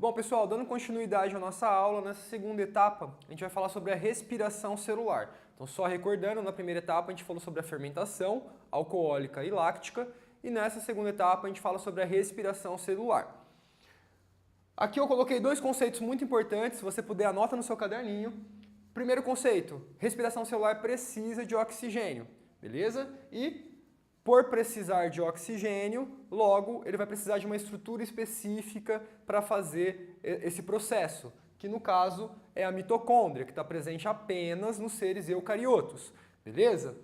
Bom, pessoal, dando continuidade à nossa aula, nessa segunda etapa, a gente vai falar sobre a respiração celular. Então, só recordando, na primeira etapa a gente falou sobre a fermentação alcoólica e láctica, e nessa segunda etapa a gente fala sobre a respiração celular. Aqui eu coloquei dois conceitos muito importantes, se você puder anota no seu caderninho. Primeiro conceito, respiração celular precisa de oxigênio, beleza? E por precisar de oxigênio, logo ele vai precisar de uma estrutura específica para fazer esse processo, que no caso é a mitocôndria, que está presente apenas nos seres eucariotos, beleza?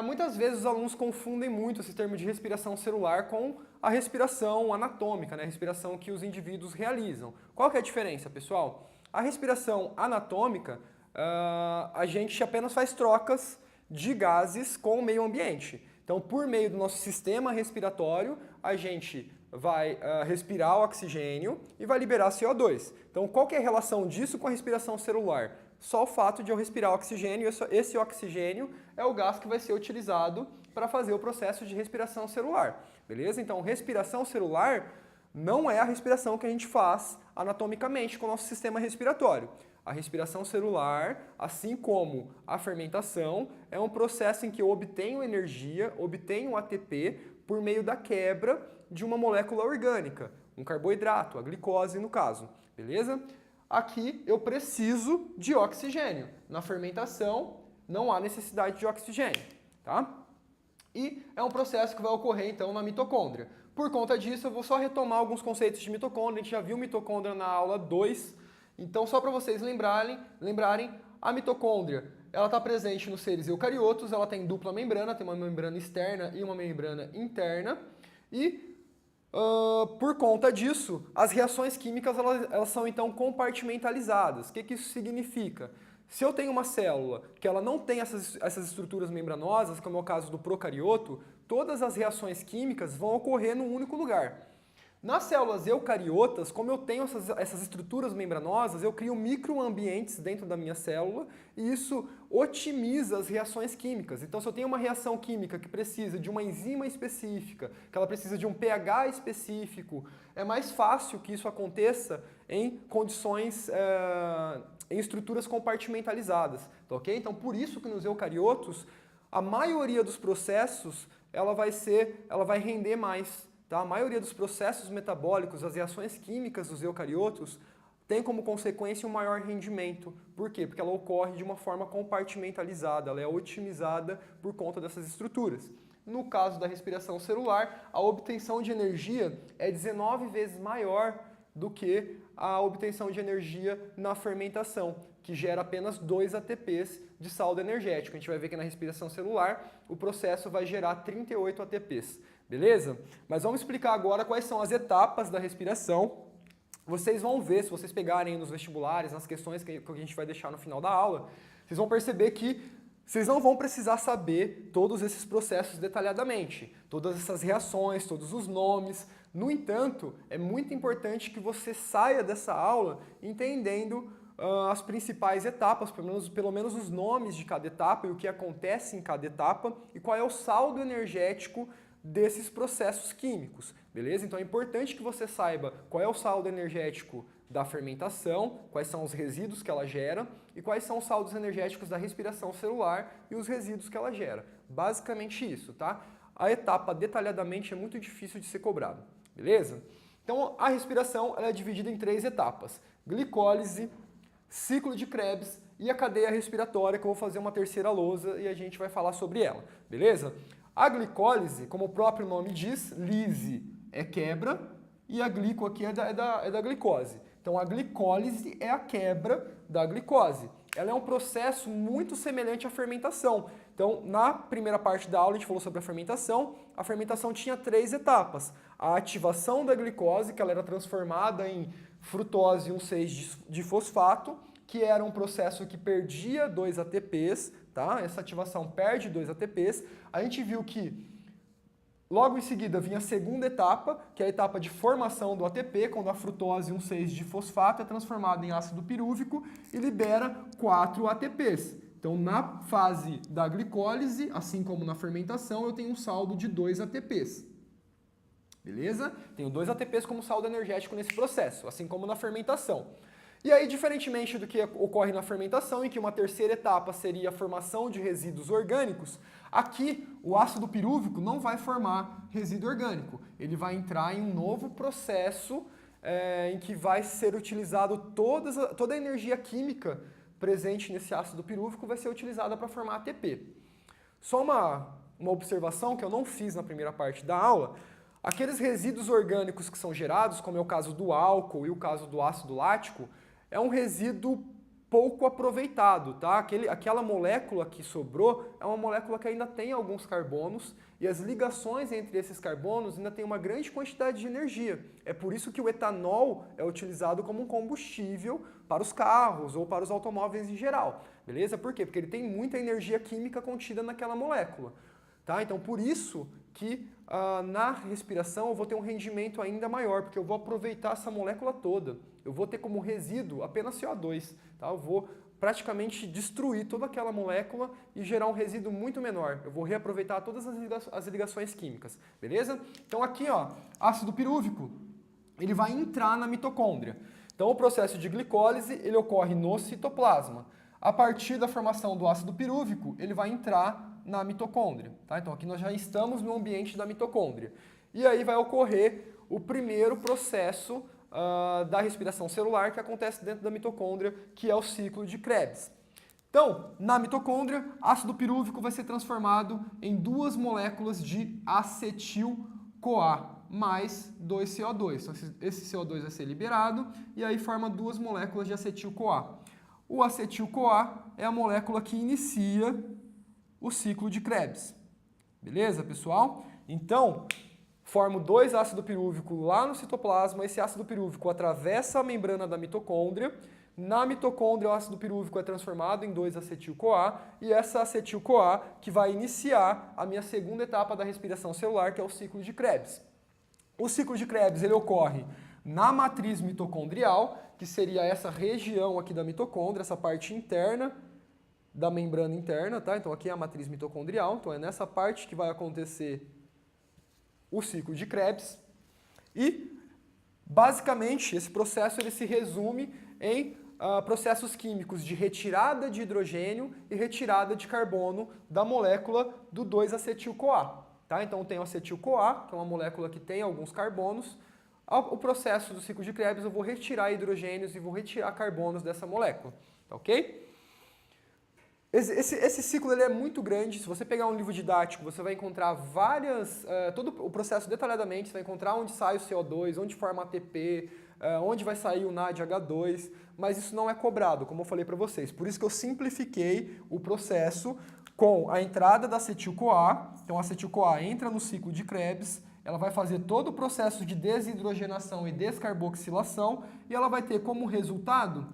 Muitas vezes os alunos confundem muito esse termo de respiração celular com a respiração anatômica, né? A respiração que os indivíduos realizam. Qual que é a diferença, pessoal? A respiração anatômica, a gente apenas faz trocas de gases com o meio ambiente. Então, por meio do nosso sistema respiratório, a gente vai respirar o oxigênio e vai liberar CO2. Então, qual que é a relação disso com a respiração celular? Só o fato de eu respirar oxigênio, esse oxigênio é o gás que vai ser utilizado para fazer o processo de respiração celular, beleza? Então, respiração celular não é a respiração que a gente faz anatomicamente com o nosso sistema respiratório. A respiração celular, assim como a fermentação, é um processo em que eu obtenho energia, obtenho ATP por meio da quebra de uma molécula orgânica, um carboidrato, a glicose no caso, beleza? Aqui eu preciso de oxigênio. Na fermentação não há necessidade de oxigênio, tá? E é um processo que vai ocorrer então na mitocôndria. Por conta disso, eu vou só retomar alguns conceitos de mitocôndria. A gente já viu mitocôndria na aula 2. Então, só para vocês lembrarem, a mitocôndria ela está presente nos seres eucariotos, ela tem dupla membrana, tem uma membrana externa e uma membrana interna. E, por conta disso, as reações químicas elas são então compartimentalizadas. O que isso significa? Se eu tenho uma célula que ela não tem essas estruturas membranosas, como é o caso do procarioto, todas as reações químicas vão ocorrer num único lugar. Nas células eucariotas, como eu tenho essas estruturas membranosas, eu crio microambientes dentro da minha célula e isso otimiza as reações químicas. Então, se eu tenho uma reação química que precisa de uma enzima específica, que ela precisa de um pH específico, é mais fácil que isso aconteça em condições, em estruturas compartimentalizadas, tá ok? Então, por isso que nos eucariotos, a maioria dos processos, ela vai render mais. Tá? A maioria dos processos metabólicos, as reações químicas dos eucariotos, tem como consequência um maior rendimento. Por quê? Porque ela ocorre de uma forma compartimentalizada, ela é otimizada por conta dessas estruturas. No caso da respiração celular, a obtenção de energia é 19 vezes maior do que a obtenção de energia na fermentação, que gera apenas 2 ATPs de saldo energético. A gente vai ver que na respiração celular o processo vai gerar 38 ATPs. Beleza? Mas vamos explicar agora quais são as etapas da respiração. Vocês vão ver, se vocês pegarem nos vestibulares, nas questões que a gente vai deixar no final da aula, vocês vão perceber que vocês não vão precisar saber todos esses processos detalhadamente, todas essas reações, todos os nomes. No entanto, é muito importante que você saia dessa aula entendendo as principais etapas, pelo menos os nomes de cada etapa e o que acontece em cada etapa e qual é o saldo energético desses processos químicos, beleza? Então é importante que você saiba qual é o saldo energético da fermentação, quais são os resíduos que ela gera e quais são os saldos energéticos da respiração celular e os resíduos que ela gera. Basicamente isso, tá? A etapa detalhadamente é muito difícil de ser cobrado, beleza? Então a respiração ela é dividida em 3 etapas: glicólise, ciclo de Krebs e a cadeia respiratória, que eu vou fazer uma terceira lousa e a gente vai falar sobre ela, beleza? A glicólise, como o próprio nome diz, lise é quebra e a glico aqui é da glicose. Então a glicólise é a quebra da glicose. Ela é um processo muito semelhante à fermentação. Então na primeira parte da aula a gente falou sobre a fermentação tinha 3 etapas. A ativação da glicose, que ela era transformada em frutose 1,6-difosfato, que era um processo que perdia 2 ATPs, tá? Essa ativação perde 2 ATPs. A gente viu que logo em seguida vinha a segunda etapa, que é a etapa de formação do ATP, quando a frutose 1,6-difosfato é transformada em ácido pirúvico e libera 4 ATPs. Então, na fase da glicólise, assim como na fermentação, eu tenho um saldo de 2 ATPs. beleza? Tenho 2 ATPs como saldo energético nesse processo, assim como na fermentação. E aí, diferentemente do que ocorre na fermentação, em que uma terceira etapa seria a formação de resíduos orgânicos, aqui o ácido pirúvico não vai formar resíduo orgânico. Ele vai entrar em um novo processo em que vai ser utilizado toda a energia química presente nesse ácido pirúvico vai ser utilizada para formar ATP. Só uma observação que eu não fiz na primeira parte da aula, aqueles resíduos orgânicos que são gerados, como é o caso do álcool e o caso do ácido lático, é um resíduo pouco aproveitado, tá? Aquela molécula que sobrou é uma molécula que ainda tem alguns carbonos e as ligações entre esses carbonos ainda tem uma grande quantidade de energia. É por isso que o etanol é utilizado como um combustível para os carros ou para os automóveis em geral, beleza? Por quê? Porque ele tem muita energia química contida naquela molécula, tá? Então, por isso que na respiração eu vou ter um rendimento ainda maior, porque eu vou aproveitar essa molécula toda. Eu vou ter como resíduo apenas CO2, tá? Eu vou praticamente destruir toda aquela molécula e gerar um resíduo muito menor. Eu vou reaproveitar todas as ligações químicas, beleza? Então aqui, ó, ácido pirúvico, ele vai entrar na mitocôndria. Então o processo de glicólise, ele ocorre no citoplasma. A partir da formação do ácido pirúvico, ele vai entrar na mitocôndria, tá? Então aqui nós já estamos no ambiente da mitocôndria. E aí vai ocorrer o primeiro processo da respiração celular que acontece dentro da mitocôndria, que é o ciclo de Krebs. Então, na mitocôndria, ácido pirúvico vai ser transformado em 2 moléculas de acetil-CoA mais 2CO2. Então, esse CO2 vai ser liberado e aí forma 2 moléculas de acetil-CoA. O acetil-CoA é a molécula que inicia o ciclo de Krebs. Beleza, pessoal? Então, formo 2 ácido pirúvico lá no citoplasma, esse ácido pirúvico atravessa a membrana da mitocôndria, na mitocôndria o ácido pirúvico é transformado em 2 acetil-CoA e essa acetil-CoA que vai iniciar a minha segunda etapa da respiração celular, que é o ciclo de Krebs. O ciclo de Krebs ele ocorre na matriz mitocondrial, que seria essa região aqui da mitocôndria, essa parte interna da membrana interna, tá? Então aqui é a matriz mitocondrial, então é nessa parte que vai acontecer o ciclo de Krebs e, basicamente, esse processo ele se resume em processos químicos de retirada de hidrogênio e retirada de carbono da molécula do 2-acetil-CoA. Tá? Então, tem o acetil-CoA, que é uma molécula que tem alguns carbonos. O processo do ciclo de Krebs, eu vou retirar hidrogênios e vou retirar carbonos dessa molécula. Tá ok? Esse ciclo ele é muito grande. Se você pegar um livro didático, você vai encontrar todo o processo detalhadamente. Você vai encontrar onde sai o CO2, onde forma ATP, onde vai sair o NADH2, mas isso não é cobrado, como eu falei para vocês. Por isso que eu simplifiquei o processo com a entrada da acetil-CoA. Então, a acetil-CoA entra no ciclo de Krebs, ela vai fazer todo o processo de desidrogenação e descarboxilação e ela vai ter como resultado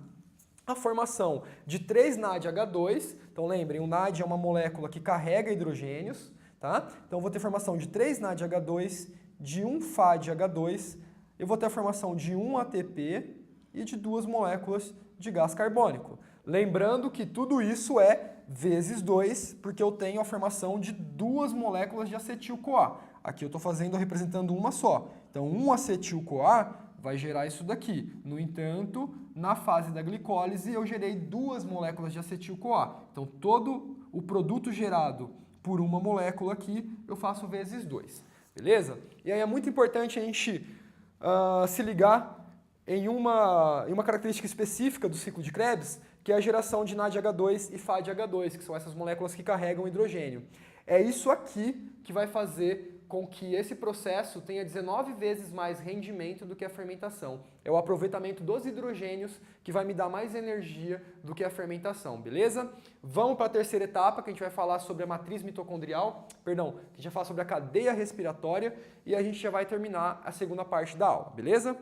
a formação de 3 NADH2. Então lembrem, o NAD é uma molécula que carrega hidrogênios, tá? Então eu vou ter formação de 3 NADH2, de 1 FADH2, eu vou ter a formação de 1 ATP e de 2 moléculas de gás carbônico. Lembrando que tudo isso é vezes 2, porque eu tenho a formação de 2 moléculas de acetil-CoA. Aqui eu estou representando uma só. Então 1 acetil-CoA vai gerar isso daqui. No entanto, na fase da glicólise, eu gerei 2 moléculas de acetil-CoA. Então, todo o produto gerado por uma molécula aqui, eu faço vezes 2. Beleza? E aí é muito importante a gente se ligar em uma característica específica do ciclo de Krebs, que é a geração de NADH2 e FADH2, que são essas moléculas que carregam hidrogênio. É isso aqui que vai fazer com que esse processo tenha 19 vezes mais rendimento do que a fermentação. É o aproveitamento dos hidrogênios que vai me dar mais energia do que a fermentação, beleza? Vamos para a terceira etapa, que a gente vai falar sobre a matriz mitocondrial, que a gente vai falar sobre a cadeia respiratória e a gente já vai terminar a segunda parte da aula, beleza?